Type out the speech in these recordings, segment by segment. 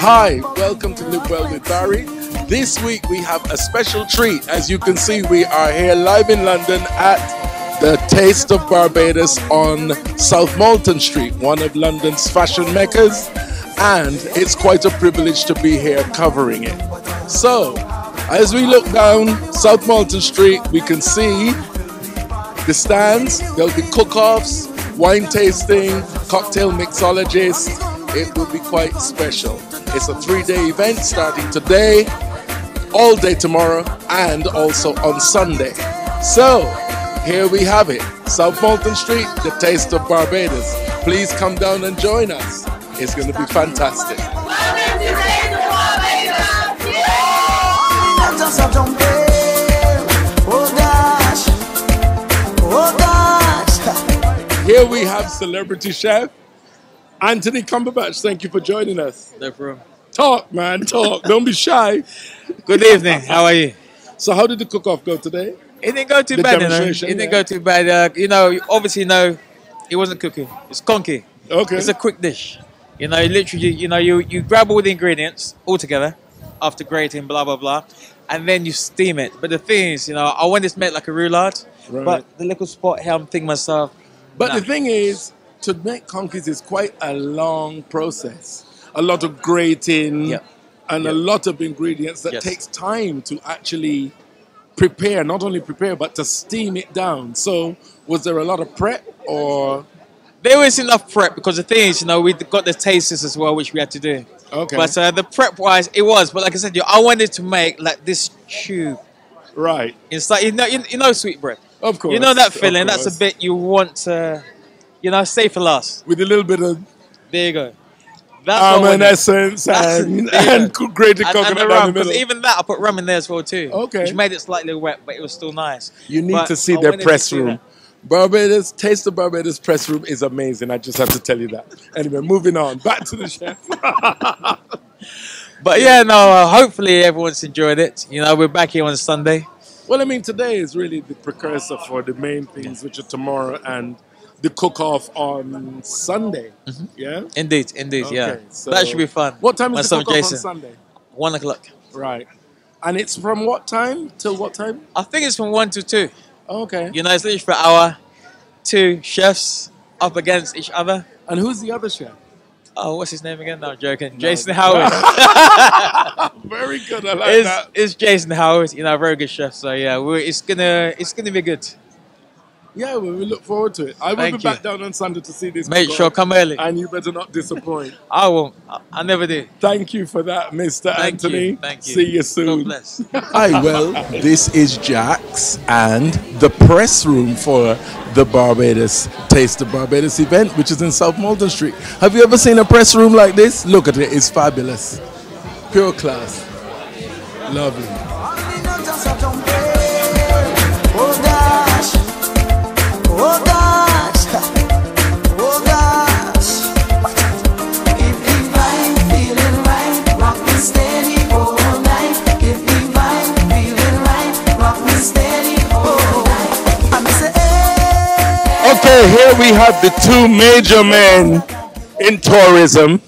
Hi, welcome to Live Well with Barrie. This week we have a special treat. As you can see, we are here live in London at the Taste of Barbados on South Molton Street, one of London's fashion meccas, and it's quite a privilege to be here covering it. So, as we look down South Molton Street, we can see the stands. There'll be cook-offs, wine tasting, cocktail mixologists. It will be quite special. It's a 3-day event starting today, all day tomorrow, and also on Sunday. So, here we have it. South Molton Street, the Taste of Barbados. Please come down and join us. It's going to be fantastic. Here we have celebrity chef Anthony Cumberbatch. Thank you for joining us. No problem. Talk, man, talk. Don't be shy. Good evening. How are you? So how did the cook-off go today? It didn't go too bad, you know. It didn't go too bad. Obviously, it wasn't cooking. It's conky. Okay. It's a quick dish. Literally, you grab all the ingredients all together after grating, blah, blah, blah, and then you steam it. But the thing is, I want this made like a roulade, right. But the little spot here, I'm thinking myself. But the thing is, to make conkies is quite a long process. A lot of grating and a lot of ingredients that takes time to actually prepare, not only prepare, but to steam it down. So was there a lot of prep or? There was enough prep because the thing is, we got the tasters as well, which we had to do. Okay. But the prep-wise, it was. But like I said, I wanted to make like this tube. Right. It's like, sweetbread. Of course. You know that feeling. That's a bit you want to, save for last. With a little bit of... There you go. Almond essence and grated coconut and down the middle. Even that, I put rum in there as well too. Okay. Which made it slightly wet, but it was still nice. You need to see their press room. Barbados, Taste of Barbados press room is amazing. I just have to tell you that. Anyway, moving on. Back to the chef. But hopefully everyone's enjoyed it. We're back here on Sunday. Well, I mean, today is really the precursor for the main things, which are tomorrow and the cook-off on Sunday. Mm-hmm. Yeah? Indeed, okay, so that should be fun. What time is the cook-off on Sunday? 1 o'clock. Right. And it's from what time till what time? I think it's from 1 to 2. Okay. It's literally for an hour. 2 chefs up against each other. And who's the other chef? Oh, what's his name again? No, I'm joking. Jason Howard. Very good. I like that. It's Jason Howard. A very good chef. So yeah, it's gonna be good. Yeah, well, we look forward to it. I will be back down on Sunday to see this. Make sure come early. And you better not disappoint. I won't. I never do. Thank you for that, Mr. Anthony. Thank you. See you soon. God bless. Hi, well, this is Jax and the press room for the Barbados Taste of Barbados event, which is in South Molton Street. Have you ever seen a press room like this? Look at it. It's fabulous. Pure class. Lovely. Oh gosh, oh gosh. If the vibe feeling right, rock me steady all night. If the vibe feeling right, rock me steady all night. I'm saying, okay, here we have the two major men in tourism.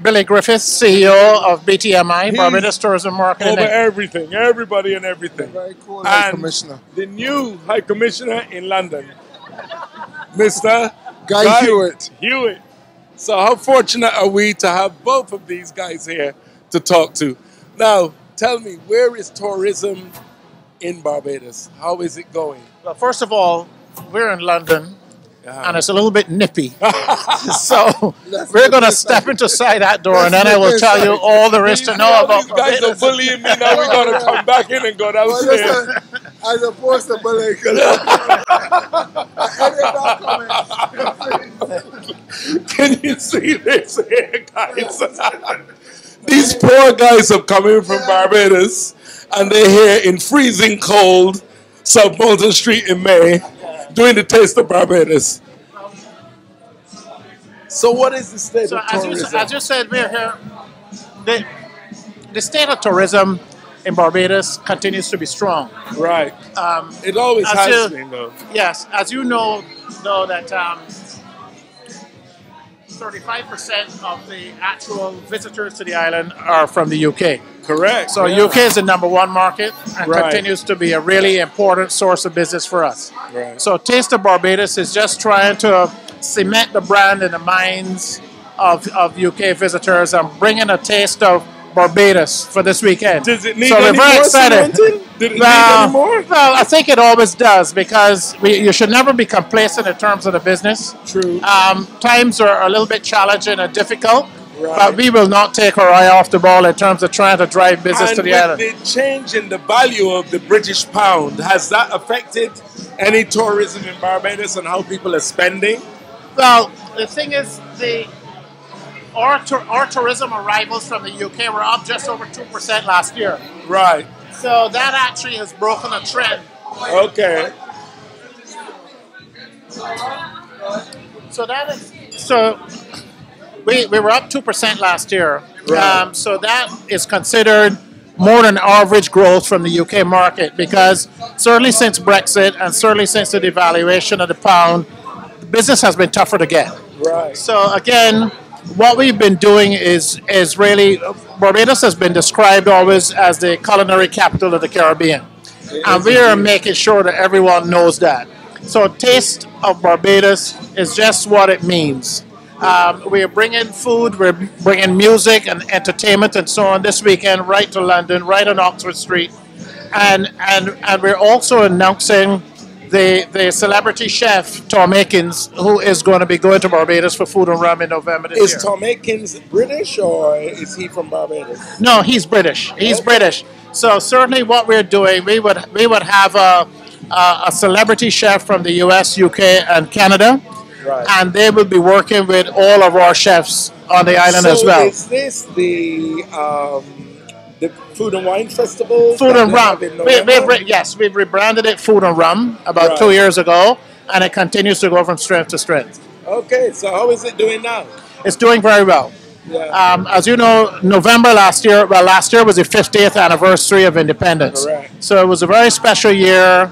Billy Griffith, CEO of BTMI, Barbados Tourism Marketing. Over everything, everybody and everything. Very cool High Commissioner. The new High Commissioner in London, Mr. Guy Hewitt. So how fortunate are we to have both of these guys here to talk to? Now, tell me, where is tourism in Barbados? How is it going? Well, first of all, we're in London. And it's a little bit nippy. So we're going to step inside that door and then I will tell you all there is to know about these guys are bullying me. Now we're going to come back in and go downstairs. As opposed to bullying. Can you see this here, guys? These poor guys have come in from Barbados and they're here in freezing cold South Molton Street in May, doing the Taste of Barbados. So what is the state of tourism? As you said, we're here. The state of tourism in Barbados continues to be strong. Right. It always as has you- been, though. Yes, as you know that 35% of the actual visitors to the island are from the UK. Correct. So yeah. UK is the number one market and Right. continues to be a really important source of business for us. Right. So Taste of Barbados is just trying to cement the brand in the minds of UK visitors and bringing a taste of Barbados for this weekend. Does it need so we're any very more excited. cementing? Did it need Well, any more? well, I think it always does because you should never be complacent in terms of the business. True. Times are a little bit challenging and difficult, Right. but we will not take our eye off the ball in terms of trying to drive business And to the with island. the change in the value of the British pound, has that affected any tourism in Barbados and how people are spending? Well, the thing is, our tourism arrivals from the UK were up just over 2% last year. Right. So that actually has broken a trend. Okay. So we were up 2% last year. Right. So that is considered more than average growth from the UK market because certainly since Brexit and certainly since the devaluation of the pound, business has been tougher to get. Right. So again, what we've been doing is really, Barbados has been described always as the culinary capital of the Caribbean. And we are making sure that everyone knows that. So Taste of Barbados is just what it means. We are bringing food, we're bringing music and entertainment and so on this weekend right to London, right on Oxford Street. And we're also announcing the celebrity chef, Tom Akins, who is going to be going to Barbados for Food and Rum in November this year. Is Tom Akins British or is he from Barbados? No, he's British. He's Okay. British. So certainly what we're doing, we would have a celebrity chef from the US, UK, and Canada. Right. And they will be working with all of our chefs on the island as well. Is this the Food and Wine Festival? Food and that they Rum. have in November? Yes, we've rebranded it Food and Rum about Right. 2 years ago, and it continues to go from strength to strength. Okay, so how is it doing now? It's doing very well. Yeah. As you know, November last year was the 50th anniversary of independence. Correct. So it was a very special year.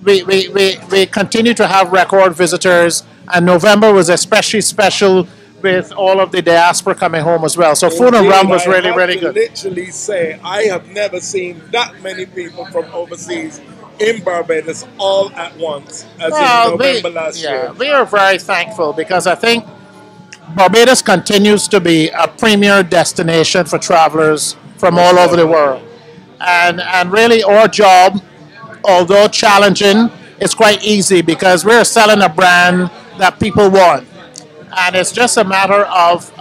We continue to have record visitors, and November was especially special with all of the diaspora coming home as well. So Food and Rum was Indeed, really, I really have to good. literally say, I have never seen that many people from overseas in Barbados all at once as in November last year. We are very thankful because I think Barbados continues to be a premier destination for travelers from all over the world. And really our job, although challenging, is quite easy because we're selling a brand that people want. And it's just a matter of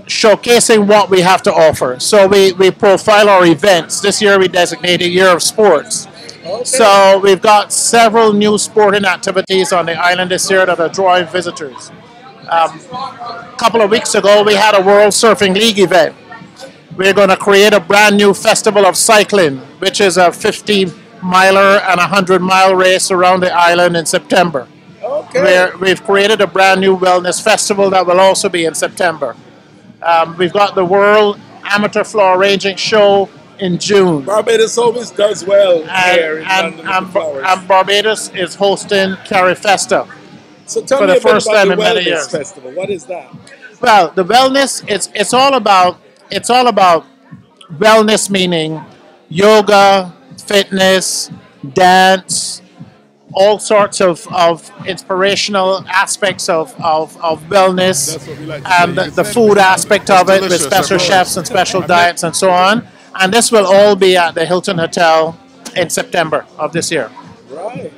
showcasing what we have to offer. So we profile our events. This year we designated Year of Sports. Okay. So we've got several new sporting activities on the island this year that are drawing visitors. A couple of weeks ago we had a World Surfing League event. We're going to create a brand new festival of cycling, which is a 50-miler and a 100-mile race around the island in September. Okay. We've created a brand new wellness festival that will also be in September. We've got the World Amateur Flower Ranging Show in June. Barbados always does well here in London with the flowers. And Barbados is hosting Carry Festa. So tell for me the a bit first about time the in many Wellness years. Festival. What is that? Well, the wellness, it's all about wellness, meaning yoga, fitness, dance, all sorts of inspirational aspects of wellness, That's what we like to and say. the food aspect of it with delicious, special I chefs and special diets and so on. And this will all be at the Hilton Hotel in September of this year. Right.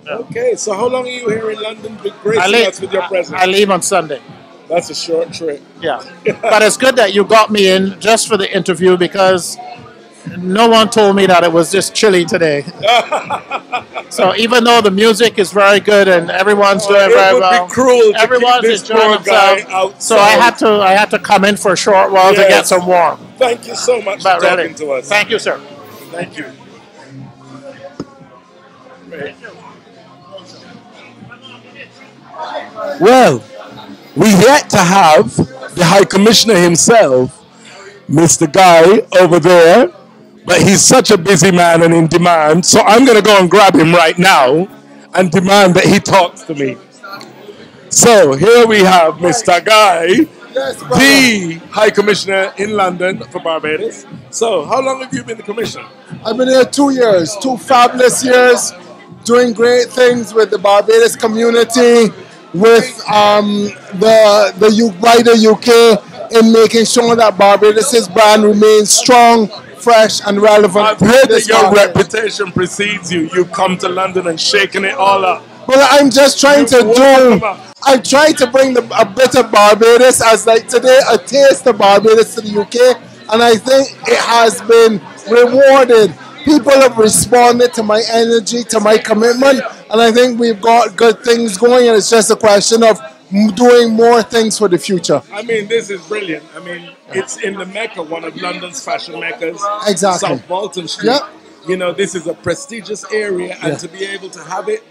Okay, so how long are you here in London gracing I us with your presence? leave on Sunday. That's a short trip. Yeah. But it's good that you got me in just for the interview because no one told me that it was this chilly today. So even though the music is very good and everyone's doing it very would well, be cruel to everyone's keep this enjoying poor guy themselves. So outside. I had to come in for a short while to get Yes. some warm. Thank you so much But for talking really, to us. thank you, sir. Thank you. Well, we yet to have the High Commissioner himself, Mr. Guy over there, but he's such a busy man and in demand, so I'm going to go and grab him right now and demand that he talks to me. So here we have Mr. Guy, the High Commissioner in London for Barbados. So how long have you been the Commissioner? I've been here 2 years, 2 fabulous years, doing great things with the Barbados community, with the wider UK, in making sure that Barbados' brand remains strong, fresh and relevant. I've heard that your reputation precedes you. You've come to London and shaken it all up. Well, I'm just trying I'm trying to bring a bit of Barbados, as like today, a taste of Barbados to the UK, and I think it has been rewarded. People have responded to my energy, to my commitment, and I think we've got good things going, and it's just a question of doing more things for the future. I mean, this is brilliant. I mean, it's in the Mecca, one of London's fashion meccas. Exactly. South Molton Street. Yep. You know, this is a prestigious area, and to be able to have it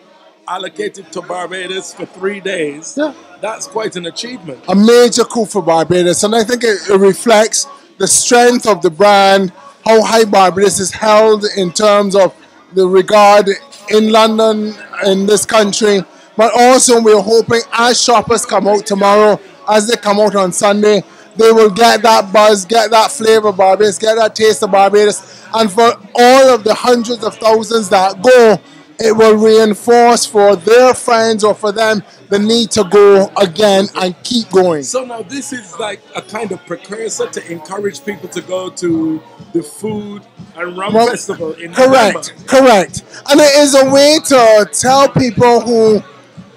allocated to Barbados for 3 days, that's quite an achievement. A major coup for Barbados, and I think it reflects the strength of the brand, how high Barbados is held in terms of the regard in London, in this country, but also we're hoping as shoppers come out tomorrow, as they come out on Sunday, they will get that buzz, get that flavor of Barbados, get that taste of Barbados, and for all of the hundreds of thousands that go, it will reinforce for their friends or for them the need to go again and keep going. So now this is like a kind of precursor to encourage people to go to the food and rum festival in November. Correct. And it is a way to tell people who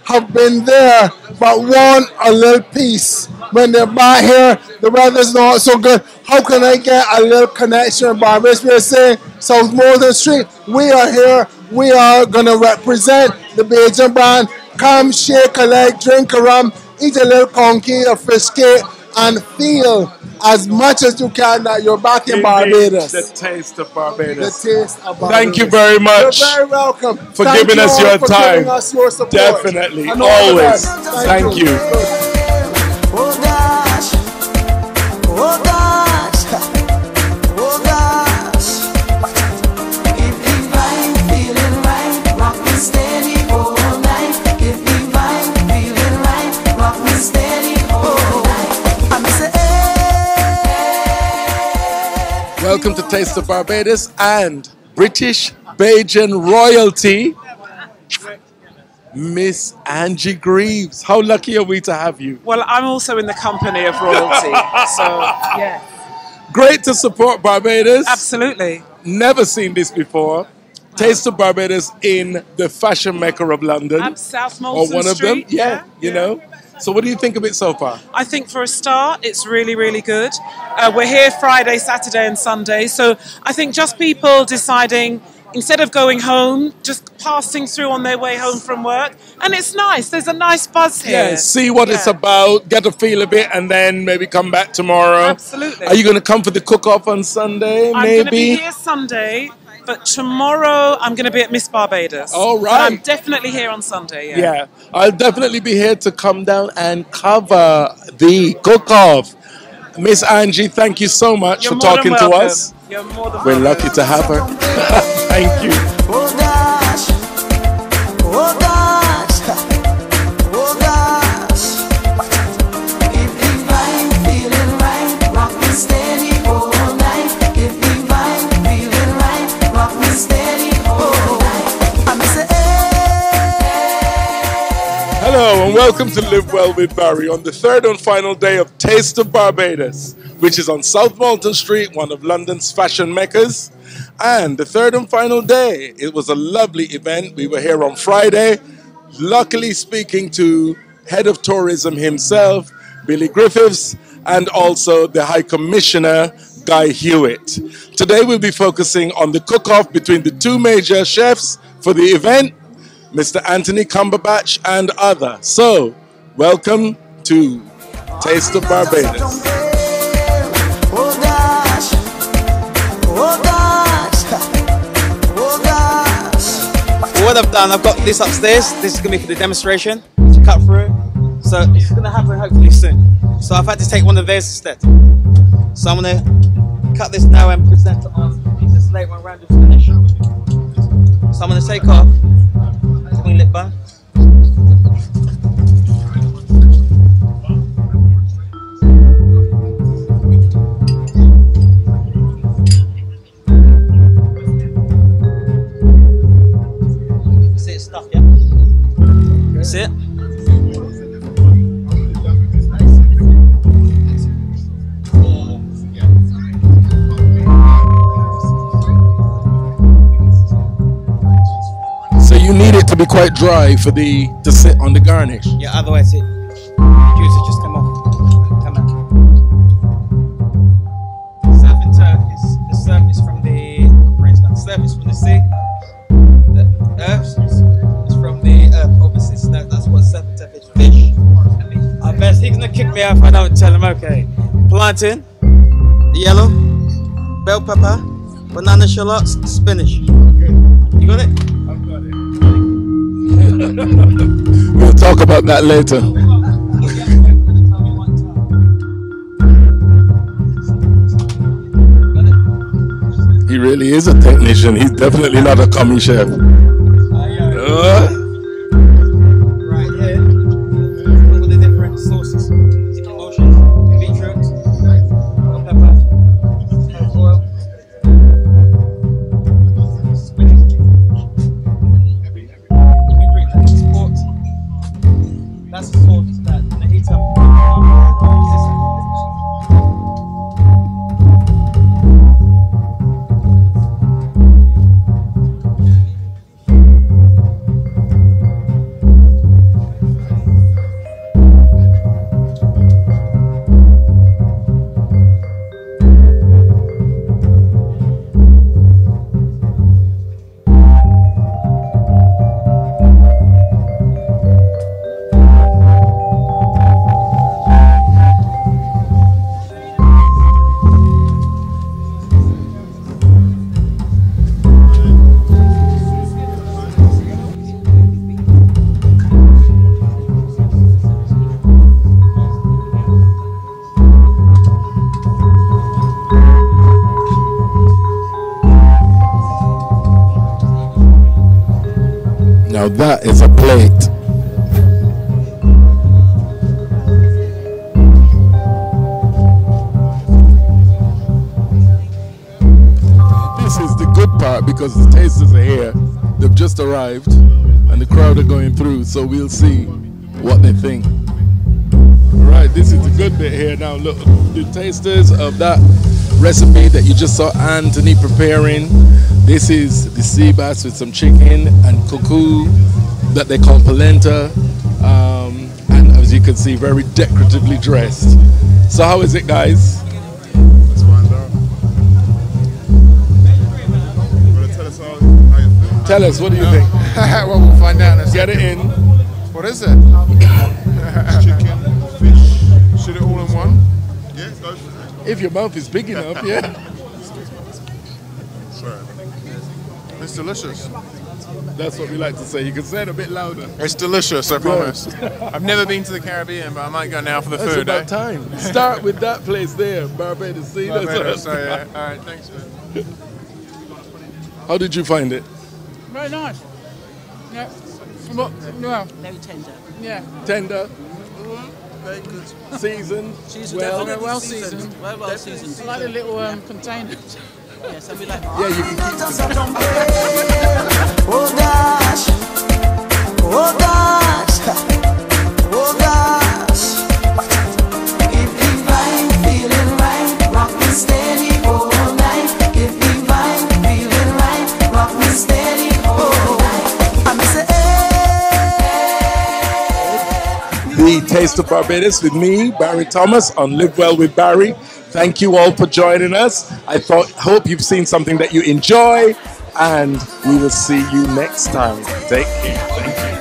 have been there but want a little piece. When they're back here, the weather's not so good. How can I get a little connection with Barbados? We're saying South Molton Street, we are here. We are going to represent the Bajan brand. Come, shake a leg, drink a rum, eat a little conky, a fish cake, and feel as much as you can that you're back in Barbados. The taste of Barbados. The taste of Barbados. Thank you very much. You're very welcome. For giving us your time. Giving us your support. Definitely. And always. Thank you. Oh gosh, oh gosh, oh gosh. If you vibe, feeling right, rock me steady all night. If you vibe, feeling right, rock me steady all night. I'm say, hey. Welcome to Taste of Barbados and British Bajan royalty, Miss Angie Greaves. How lucky are we to have you? Well, I'm also in the company of royalty, so yeah. Great to support Barbados. Absolutely. Never seen this before. Taste of Barbados in the fashion mecca of London. At South Molton Or one of them. Street. Yeah, you know. So what do you think of it so far? I think for a start, it's really, really good. We're here Friday, Saturday and Sunday, so I think just people deciding, instead of going home, just passing through on their way home from work. And it's nice. There's a nice buzz here. Yeah, see what it's about, get a feel of it, and then maybe come back tomorrow. Absolutely. Are you going to come for the cook-off on Sunday, I'm maybe? going to be here Sunday, but tomorrow I'm going to be at Miss Barbados. All right. But I'm definitely here on Sunday, Yeah, I'll definitely be here to come down and cover the cook-off. Miss Angie, thank you so much You're for more talking than to welcome. us. You're more than We're welcome. lucky to have her. Thank you. Oh gosh, oh gosh, oh gosh. If you vibe, feeling right, rock me steady all night. If you vibe, feeling right, rock me steady all night. I'm say, hey. Hello and welcome to Live Well with Barrie on the third and final day of Taste of Barbados, which is on South Molton Street, one of London's fashion meccas. And the third and final day, it was a lovely event. We were here on Friday, luckily speaking to Head of Tourism himself, Billy Griffiths, and also the High Commissioner, Guy Hewitt. Today we'll be focusing on the cook-off between the two major chefs for the event, Mr. Anthony Cumberbatch and other. So, welcome to Taste of Barbados. Oh gosh, oh gosh, oh gosh. What I've done, I've got this upstairs. This is going to be for the demonstration to cut through. So it's going to happen hopefully soon. So I've had to take one of theirs instead. So I'm going to cut this now and present it on the slate one round of finish. So I'm going to take off between lip bun. See it stuck, yeah? See it? You need it to be quite dry for to sit on the garnish. Yeah, otherwise it juices just come off. Come out. Surf and turf is the surface from the surface from the sea. The earth is from the earth, obviously. So that's what surf and turf is. Fish. I bet he's gonna kick me out if I don't tell him. Okay. Plantain, the yellow, bell pepper, banana shallots, spinach. You got it? We'll talk about that later. He really is a technician. He's definitely not a commie chef. Right here, all the different sauces. Emulsions, beetroot, bell pepper, oil, spinach. That's the sauce that in the heat up. Now that is a plate. This is the good part because the tasters are here. They've just arrived and the crowd are going through, so we'll see what they think. Right, this is the good bit here. Now look, the tasters of that recipe that you just saw Anthony preparing. This is the sea bass with some chicken and cuckoo that they call polenta, and as you can see, very decoratively dressed. So how is it, guys? Let's find out. Tell us how you feel. Tell us, what do you think? Well, we'll find out in a Get second. it in. What is it? Chicken, fish, shoot it all in one? Yeah, go for it. If your mouth is big enough, yeah. Sorry. It's delicious. That's what we like to say. You can say it a bit louder. It's delicious, I promise. I've never been to the Caribbean, but I might go now for the That's food. about time. Start with that place there, Barbados. See, Barbados, so yeah. All right, thanks, man. How did you find it? Very nice. Yeah. Well, very tender. Yeah. Tender, Very good. seasoned, Well, well. well seasoned. Well seasoned. I like the little containers. Yes, and we like. Yeah, you can keep Oh gosh, oh gosh, oh gosh. If the vibe feeling right, rock me steady all night. If the vibe feeling right, rock me steady all night. I'm The Taste of Barbados with me, Barrie Thomas, on Live Well with Barrie. Thank you all for joining us. Hope you've seen something that you enjoy, and we will see you next time. Take care. Thank you.